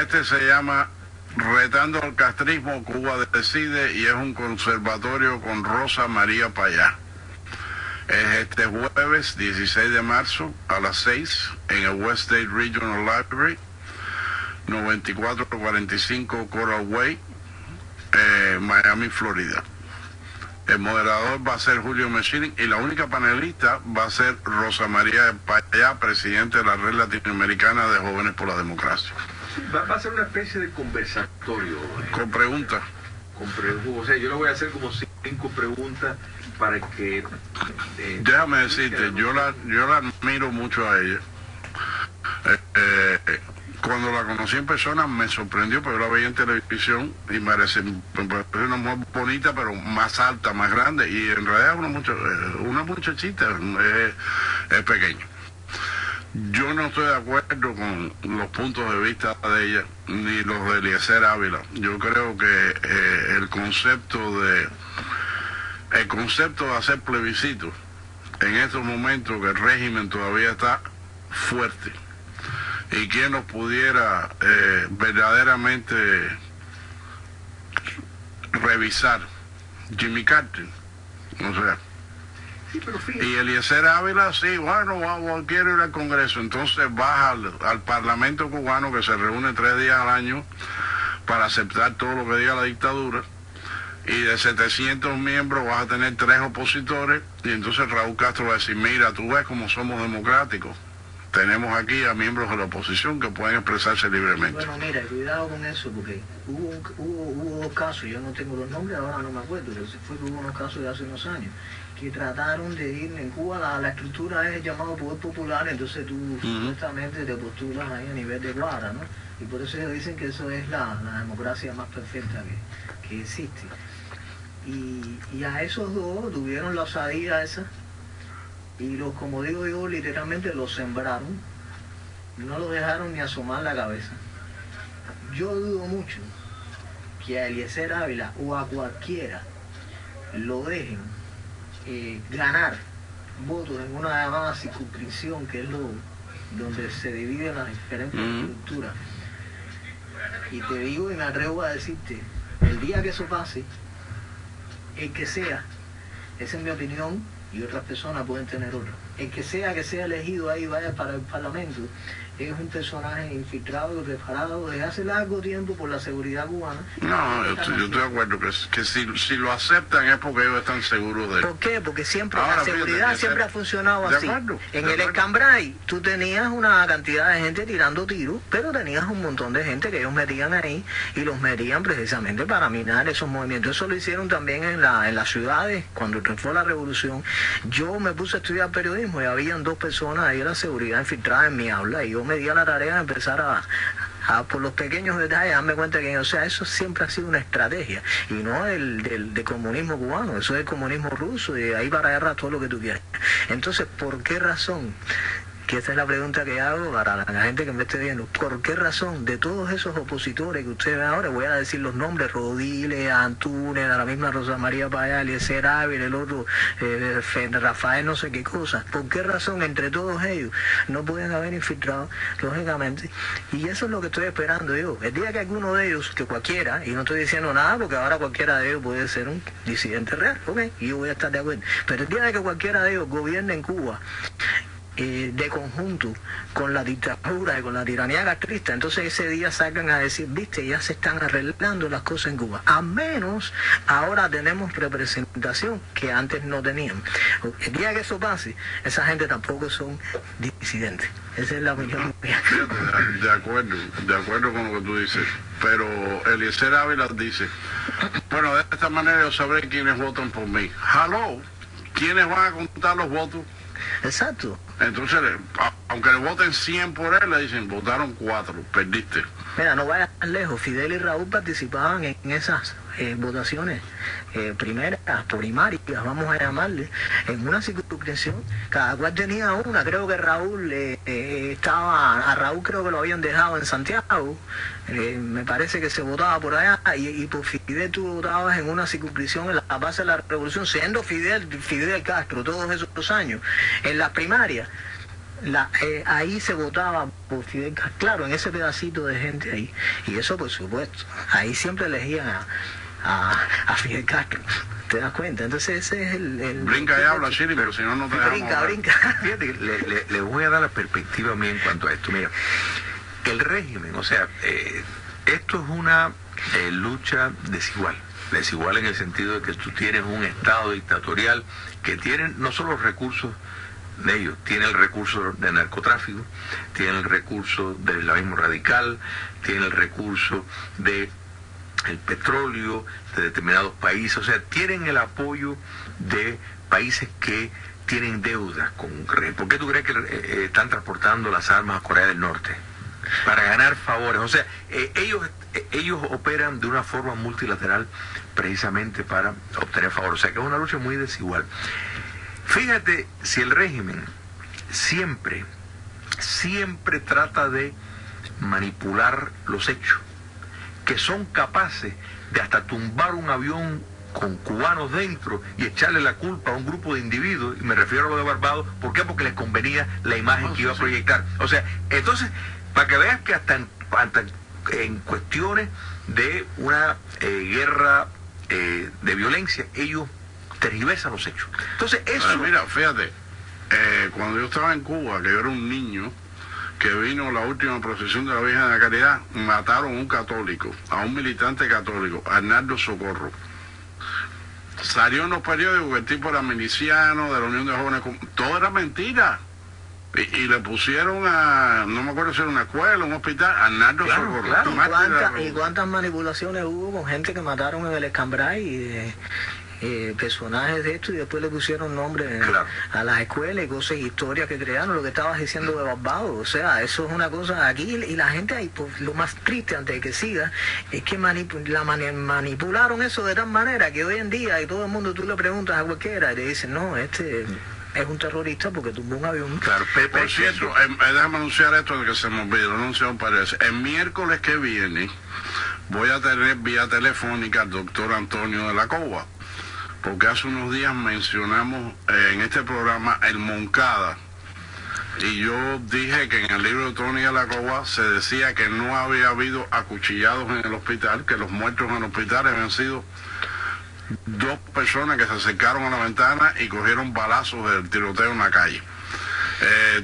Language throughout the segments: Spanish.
este se llama Retando al Castrismo, Cuba Decide, y es un conservatorio con Rosa María Payá. Es este jueves 16 de marzo a las 6 en el West State Regional Library, 9445 Coral Way, Miami, Florida. El moderador va a ser Julio Mechini y la única panelista va a ser Rosa María Payá, presidente de la Red Latinoamericana de Jóvenes por la Democracia. Va a ser una especie de conversatorio. Con preguntas. O sea, yo le voy a hacer como 5 preguntas para que... Déjame decirte, yo la admiro mucho a ella. Cuando la conocí en persona me sorprendió, porque yo la veía en televisión y me parece una mujer bonita, pero más alta, más grande, y en realidad una muchachita, es pequeña. Yo no estoy de acuerdo con los puntos de vista de ella, ni los de Eliezer Ávila. Yo creo que el concepto de hacer plebiscitos en estos momentos que el régimen todavía está fuerte, y quien nos pudiera verdaderamente revisar, Jimmy Carter, o sea, sí, pero fíjate. y Eliezer Ávila, sí, bueno, quiero ir al Congreso, entonces vas al Parlamento cubano, que se reúne 3 días al año para aceptar todo lo que diga la dictadura, y de 700 miembros vas a tener 3 opositores, y entonces Raúl Castro va a decir, mira, tú ves cómo somos democráticos. Tenemos aquí a miembros de la oposición que pueden expresarse libremente. Bueno, mira, cuidado con eso, porque hubo 2 casos, yo no tengo los nombres, ahora no me acuerdo, pero fue que hubo unos casos de hace unos años, que trataron de ir en Cuba, la estructura es llamado poder popular, entonces tú supuestamente te postulas ahí a nivel de cuadra, ¿no? Y por eso ellos dicen que eso es la democracia más perfecta que existe. Y a esos 2 tuvieron la osadía esa, y como digo yo, literalmente los sembraron, no los dejaron ni asomar la cabeza. Yo dudo mucho que a Eliezer Ávila o a cualquiera lo dejen ganar votos en una llamada circunscripción, que es donde se dividen las diferentes estructuras. Y te digo y me atrevo a decirte, el día que eso pase, el que sea, esa es mi opinión, y otras personas pueden tener otra. El que sea elegido ahí, vaya para el Parlamento, es un personaje infiltrado y preparado desde hace largo tiempo por la seguridad cubana. No, yo estoy de acuerdo que si lo aceptan es porque ellos están seguros de él. ¿Por qué? Porque siempre ahora, la seguridad fíjate, siempre ha funcionado así. En el Escambray tú tenías una cantidad de gente tirando tiros, pero tenías un montón de gente que ellos metían ahí, y los metían precisamente para minar esos movimientos. Eso lo hicieron también en las ciudades, cuando fue la revolución. Yo me puse a estudiar periodismo y habían 2 personas ahí de la seguridad infiltradas en mi aula, y yo me di a la tarea de empezar a por los pequeños detalles, darme cuenta que, o sea, eso siempre ha sido una estrategia, y no del comunismo cubano, eso es el comunismo ruso, y de ahí para allá todo lo que tú quieras. Entonces, ¿por qué razón? Que esta es la pregunta que hago para la gente que me esté viendo. ¿Por qué razón de todos esos opositores que ustedes ven ahora, voy a decir los nombres, Rodiles, Antúnez, la misma Rosa María Payá, Eliezer Ávila, el otro, Rafael no sé qué cosa, por qué razón entre todos ellos no pueden haber infiltrado, lógicamente? Y eso es lo que estoy esperando yo. El día que alguno de ellos, que cualquiera, y no estoy diciendo nada porque ahora cualquiera de ellos puede ser un disidente real, ok, y yo voy a estar de acuerdo, pero el día de que cualquiera de ellos gobierne en Cuba, de conjunto con la dictadura y con la tiranía castrista, entonces ese día salgan a decir, viste, ya se están arreglando las cosas en Cuba. Al menos ahora tenemos representación que antes no teníamos. El día que eso pase, esa gente tampoco son disidentes. Esa es la opinión mía. De acuerdo con lo que tú dices, pero Eliezer Ávila dice, bueno, de esta manera yo sabré quiénes votan por mí. Hello, ¿quiénes van a contar los votos? Exacto. Entonces, aunque le voten 100 por él, le dicen, votaron 4, perdiste. Mira, no vayas tan lejos. Fidel y Raúl participaban en esas votaciones primeras, primarias, vamos a llamarle, en una circunscripción. Cada cual tenía una. Creo que Raúl a Raúl creo que lo habían dejado en Santiago. Me parece que se votaba por allá, y por Fidel tú votabas en una circunscripción en la base de la revolución, siendo Fidel Castro todos esos años. En las primarias ahí se votaba por Fidel Castro, claro, en ese pedacito de gente ahí. Y eso por supuesto, ahí siempre elegían a Fidel Castro. ¿Te das cuenta? Entonces ese es el brinca y habla, Chiri, pero si no, no te dejamos brinca. Fíjate que le voy a dar la perspectiva a mí en cuanto a esto. Mira, el régimen, o sea, esto es una lucha desigual en el sentido de que tú tienes un Estado dictatorial que tiene no solo los recursos de ellos, tiene el recurso de narcotráfico, tiene el recurso del islamismo radical, tiene el recurso de el petróleo de determinados países, o sea, tienen el apoyo de países que tienen deudas con ¿por qué tú crees que están transportando las armas a Corea del Norte? Para ganar favores, o sea, ellos operan de una forma multilateral precisamente para obtener favores, o sea que es una lucha muy desigual. Fíjate, si el régimen siempre trata de manipular los hechos, que son capaces de hasta tumbar un avión con cubanos dentro y echarle la culpa a un grupo de individuos, y me refiero a lo de Barbados, ¿por qué? Porque les convenía la imagen que iba a proyectar. O sea, entonces, para que veas que hasta en cuestiones de una guerra de violencia, ellos tergiversan los hechos. Entonces, eso... Mira, fíjate, cuando yo estaba en Cuba, que yo era un niño, que vino la última procesión de la Virgen de la Caridad, mataron a un católico, a un militante católico, Arnaldo Socorro. Salió en los periódicos que el tipo era miliciano de la Unión de Jóvenes, todo era mentira. Y le pusieron no me acuerdo si era una escuela, un hospital, Arnaldo Socorro. Claro. ¿Y cuántas manipulaciones hubo con gente que mataron en el Escambray? Personajes de esto, y después le pusieron nombre a las escuelas y cosas, historias que crearon, lo que estabas diciendo de Barbados. O sea, eso es una cosa aquí, y la gente ahí, pues, lo más triste antes de que siga, es que manipularon eso de tal manera que hoy en día, y todo el mundo, tú le preguntas a cualquiera y le dicen, no, este es un terrorista porque tumbó un avión. Claro, por cierto, déjame anunciar esto de que se me olvidó, lo anunció parece. El miércoles que viene voy a tener vía telefónica al doctor Antonio de la Cova, porque hace unos días mencionamos en este programa el Moncada, y yo dije que en el libro de Tony de la Cova se decía que no había habido acuchillados en el hospital, que los muertos en el hospital habían sido 2 personas que se acercaron a la ventana y cogieron balazos del tiroteo en la calle.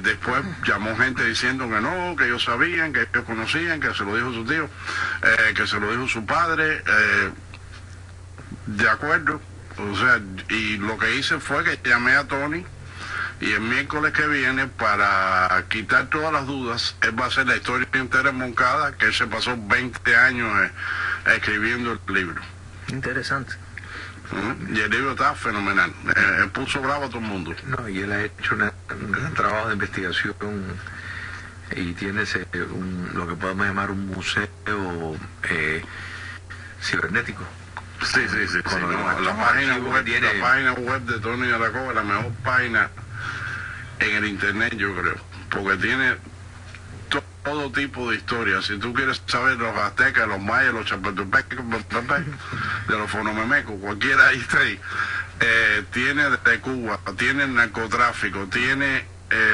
Después llamó gente diciendo que no, que ellos sabían, que ellos conocían, que se lo dijo su tío, que se lo dijo su padre, de acuerdo. O sea, y lo que hice fue que llamé a Tony, y el miércoles que viene, para quitar todas las dudas, él va a hacer la historia entera en Moncada, que él se pasó 20 años escribiendo el libro. Interesante. Y el libro está fenomenal, él puso bravo a todo el mundo. No, y él ha hecho un gran trabajo de investigación, y tiene lo que podemos llamar un museo cibernético. Sí. La página web de Tony de la Cova es la mejor página en el internet, yo creo, porque tiene todo tipo de historias. Si tú quieres saber los aztecas, los mayas, los chapultepecas, de los fonomemecos, cualquiera ahí está ahí. Tiene de Cuba, tiene el narcotráfico, tiene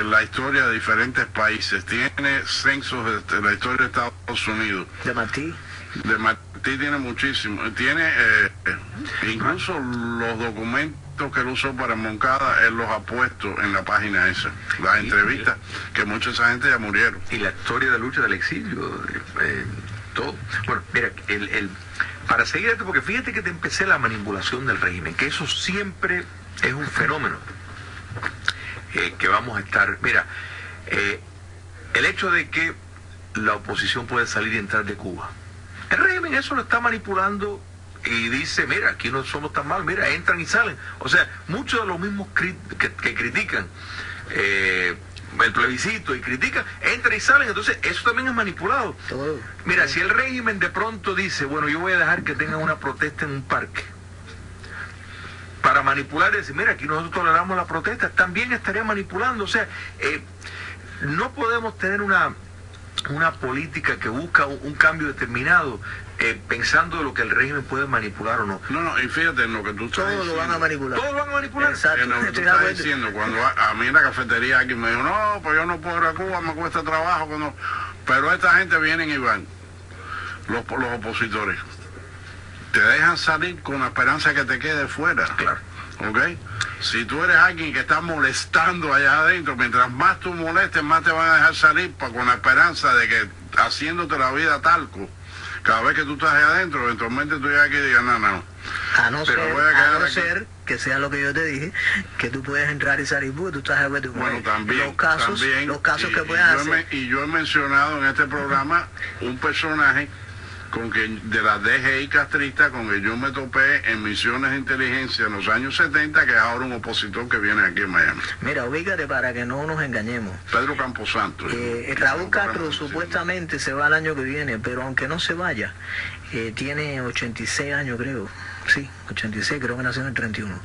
la historia de diferentes países, tiene censos de la historia de Estados Unidos. De Martí tiene muchísimo, tiene incluso los documentos que él usó para Moncada, él los ha puesto en la página esa, las entrevistas, que mucha esa gente ya murieron. Y la historia de lucha del exilio, todo. Bueno, mira, para seguir esto, porque fíjate que te empecé la manipulación del régimen, que eso siempre es un fenómeno que vamos a estar, mira, el hecho de que la oposición puede salir y entrar de Cuba, el régimen eso lo está manipulando y dice, mira, aquí no somos tan mal, mira, entran y salen. O sea, muchos de los mismos que critican el plebiscito y critican, entran y salen, entonces eso también es manipulado. Mira, si el régimen de pronto dice, bueno, yo voy a dejar que tengan una protesta en un parque, para manipular y decir, mira, aquí nosotros toleramos la protesta, también estaría manipulando. O sea, no podemos tener una una política que busca un cambio determinado, pensando lo que el régimen puede manipular o no. No, y fíjate en lo que tú estás Todo diciendo. lo van a manipular. Todo lo van a manipular. Exacto. En lo que tú estás diciendo, cuando a mí en la cafetería aquí me dijo, no, pues yo no puedo ir a Cuba, me cuesta trabajo, que no. Pero esta gente viene y van, los opositores. Te dejan salir con la esperanza que te quede fuera. Claro. ¿Ok? Si tú eres alguien que está molestando allá adentro, mientras más tú molestes, más te van a dejar salir con la esperanza de que haciéndote la vida talco, cada vez que tú estás allá adentro, eventualmente tú llegas aquí y digas, no. A no Pero voy a quedar ser, aquí. que sea lo que yo te dije, que tú puedes entrar y salir, porque tú estás de Bueno, también. Los casos y, que puedes hacer. Y yo he mencionado en este programa un personaje con que de la DGI castrista con que yo me topé en misiones de inteligencia en los años 70, que es ahora un opositor que viene aquí en Miami. Mira, ubícate para que no nos engañemos. Pedro Camposanto. Raúl Castro supuestamente se va el año que viene, pero aunque no se vaya, tiene 86 años creo. Sí, 86, creo que nació en el 31.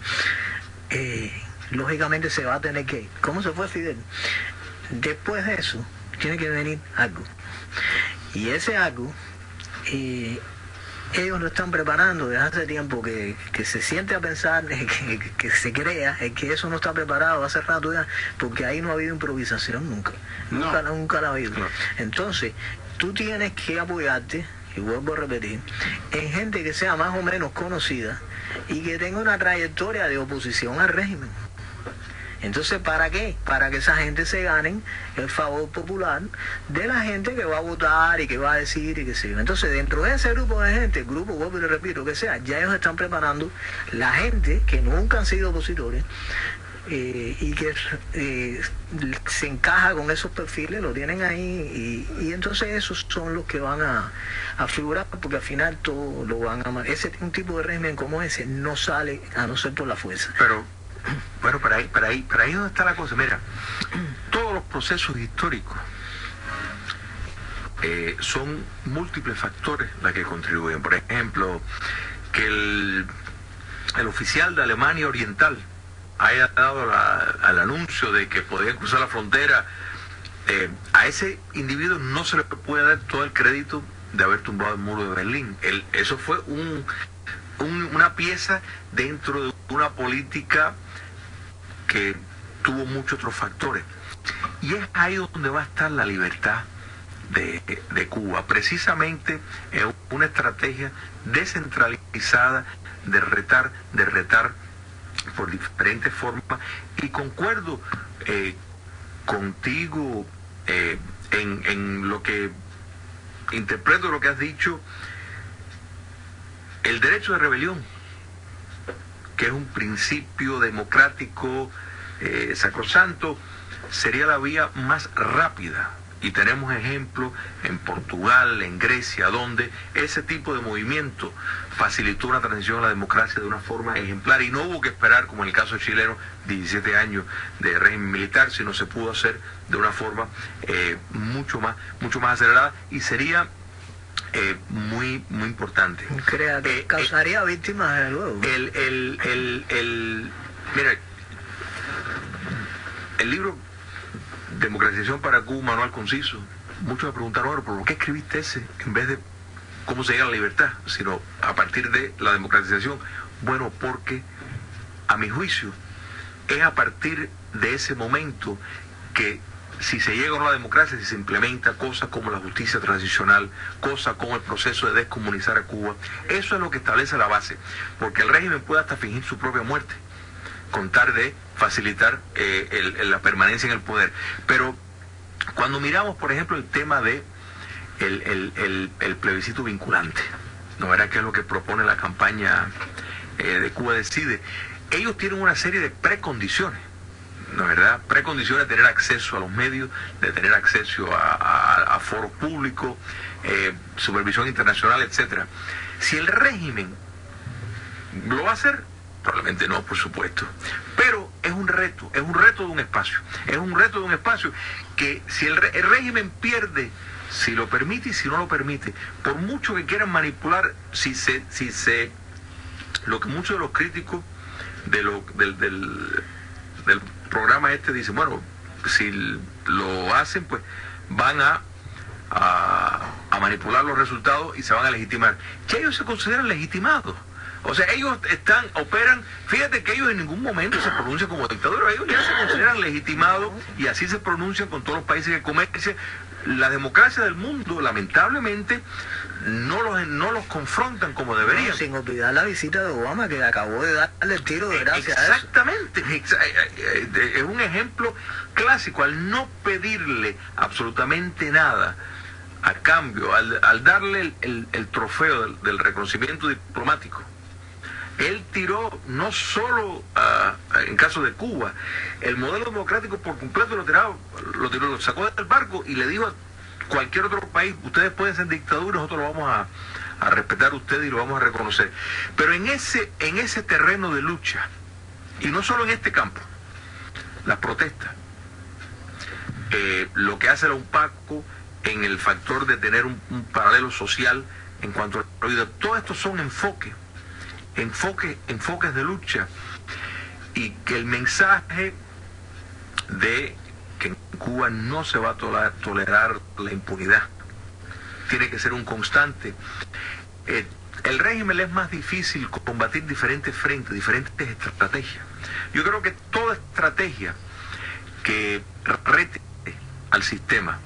Lógicamente se va a tener que ir. ¿Cómo se fue Fidel? Después de eso, tiene que venir algo. Y ese algo, ellos lo están preparando desde hace tiempo, que se siente a pensar, que se crea, que eso no está preparado hace rato ya, porque ahí no ha habido improvisación nunca la ha habido. No. Entonces, tú tienes que apoyarte, y vuelvo a repetir, en gente que sea más o menos conocida y que tenga una trayectoria de oposición al régimen. Entonces, ¿para qué? Para que esa gente se ganen el favor popular de la gente que va a votar y que va a decir y que se. Entonces, dentro de ese grupo de gente, el grupo, vuelvo y le repito, que sea, ya ellos están preparando la gente que nunca han sido opositores y que se encaja con esos perfiles, lo tienen ahí y entonces esos son los que van a figurar, porque al final todo lo van a. Un tipo de régimen como ese no sale a no ser por la fuerza. Pero bueno, para ahí donde está la cosa. Mira, todos los procesos históricos son múltiples factores los que contribuyen. Por ejemplo, que el oficial de Alemania Oriental haya dado al anuncio de que podían cruzar la frontera, a ese individuo no se le puede dar todo el crédito de haber tumbado el muro de Berlín. Eso fue una pieza dentro de una política que tuvo muchos otros factores. Y es ahí donde va a estar la libertad de Cuba, precisamente en una estrategia descentralizada de retar por diferentes formas. Y concuerdo contigo en lo que interpreto lo que has dicho. El derecho de rebelión, que es un principio democrático sacrosanto, sería la vía más rápida. Y tenemos ejemplos en Portugal, en Grecia, donde ese tipo de movimiento facilitó una transición a la democracia de una forma ejemplar. Y no hubo que esperar, como en el caso chileno, 17 años de régimen militar, sino se pudo hacer de una forma mucho más acelerada, y sería muy importante. Causaría víctimas, desde luego. Mira, el libro Democratización para Cuba, manual conciso, muchos me preguntaron, bueno, ¿por qué escribiste ese en vez de cómo se llega a la libertad, sino a partir de la democratización? Bueno, porque a mi juicio es a partir de ese momento que, si se llega a una democracia, si se implementa cosas como la justicia transicional, cosas como el proceso de descomunizar a Cuba, eso es lo que establece la base, porque el régimen puede hasta fingir su propia muerte, con tal de facilitar la permanencia en el poder. Pero cuando miramos, por ejemplo, el tema de el plebiscito vinculante, ¿no era qué es lo que propone la campaña de Cuba Decide? Ellos tienen una serie de precondiciones, ¿no es verdad? Precondiciones de tener acceso a los medios, de tener acceso a foros públicos, supervisión internacional, etcétera. Si el régimen lo va a hacer, probablemente no, por supuesto, pero es un reto de un espacio, que si el régimen pierde, si lo permite y si no lo permite, por mucho que quieran manipular, lo que muchos de los críticos del programa dicen, bueno, si lo hacen, pues van a a manipular los resultados y se van a legitimar. Ya ellos se consideran legitimados. O sea, ellos operan, fíjate que ellos en ningún momento se pronuncian como dictadores, ellos ya se consideran legitimados y así se pronuncian con todos los países que comercian. La democracia del mundo, lamentablemente, no los confrontan como deberían. No, sin olvidar la visita de Obama, que acabó de darle el tiro de gracia a eso. Exactamente, es un ejemplo clásico. Al no pedirle absolutamente nada a cambio, al darle el trofeo del reconocimiento diplomático, él tiró no solo en caso de Cuba, el modelo democrático por completo lo sacó del barco y le dijo a cualquier otro país: ustedes pueden ser dictadura, nosotros lo vamos a respetar a ustedes y lo vamos a reconocer. Pero en ese terreno de lucha, y no solo en este campo, las protestas, lo que hace la UNPACO en el factor de tener un paralelo social en cuanto a la vida, todo esto son enfoques de lucha, y que el mensaje de que en Cuba no se va a tolerar la impunidad tiene que ser un constante. El régimen es más difícil combatir diferentes frentes, diferentes estrategias. Yo creo que toda estrategia que rete al sistema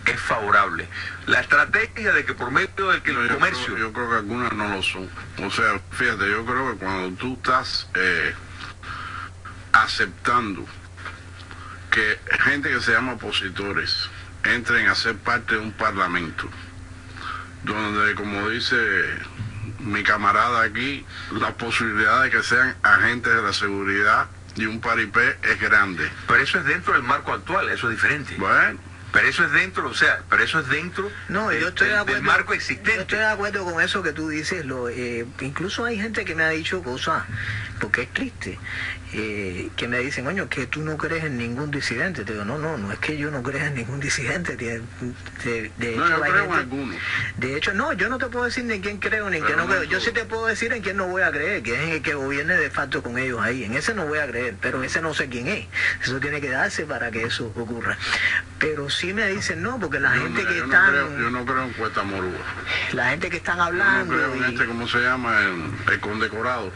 es favorable. La estrategia de que por medio del que el comercio... Yo creo que algunas no lo son. O sea, fíjate, yo creo que cuando tú estás aceptando que gente que se llama opositores entren a ser parte de un parlamento, donde, como dice mi camarada aquí, la posibilidad de que sean agentes de la seguridad y un paripé es grande. Pero eso es dentro del marco actual, eso es diferente. Bueno, pero eso es dentro, no, yo estoy de acuerdo, del marco existente. Yo estoy de acuerdo con eso que tú dices. Incluso hay gente que me ha dicho cosas, porque es triste, que me dicen: coño, que tú no crees en ningún disidente. Te digo, no es que yo no crea en ningún disidente. De hecho, yo creo en algunos. De hecho, no, yo no te puedo decir ni en quién creo ni en quién no creo. Yo sí te puedo decir en quién no voy a creer, que es en el que gobierne de facto con ellos ahí. En ese no voy a creer, pero ese no sé quién es. Eso tiene que darse para que eso ocurra. Pero sí me dicen no, porque la gente que están... yo no creo en Cuesta Morúa. La gente que están hablando... Yo no creo en ¿cómo se llama? El condecorado.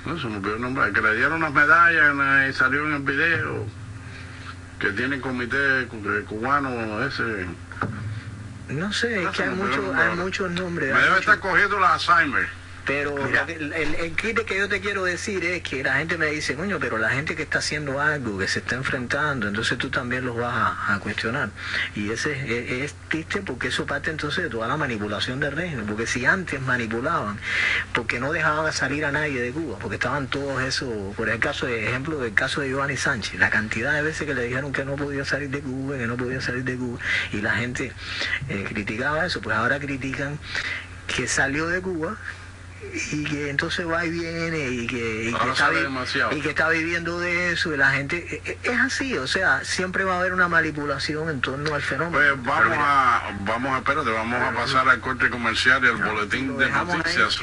No se me olvidó el nombre. Que le dieron unas medallas y salió en el video. Que tiene el comité cubano ese... No sé, es que hay muchos nombres. Me debe estar cogiendo la Alzheimer. Pero el crítico que yo te quiero decir es que la gente me dice: coño, pero la gente que está haciendo algo, que se está enfrentando, entonces tú también los vas a cuestionar. Y ese es triste, porque eso parte entonces de toda la manipulación del régimen. Porque si antes manipulaban, porque no dejaban salir a nadie de Cuba, porque estaban todos esos, por el caso de ejemplo del caso de Giovanni Sánchez, la cantidad de veces que le dijeron que no podía salir de Cuba, y la gente criticaba eso. Pues ahora critican que salió de Cuba y que entonces va y viene y que está viviendo de eso, y la gente es así. O sea, siempre va a haber una manipulación en torno al fenómeno. Pues vamos a pasar al corte comercial y al boletín de noticias.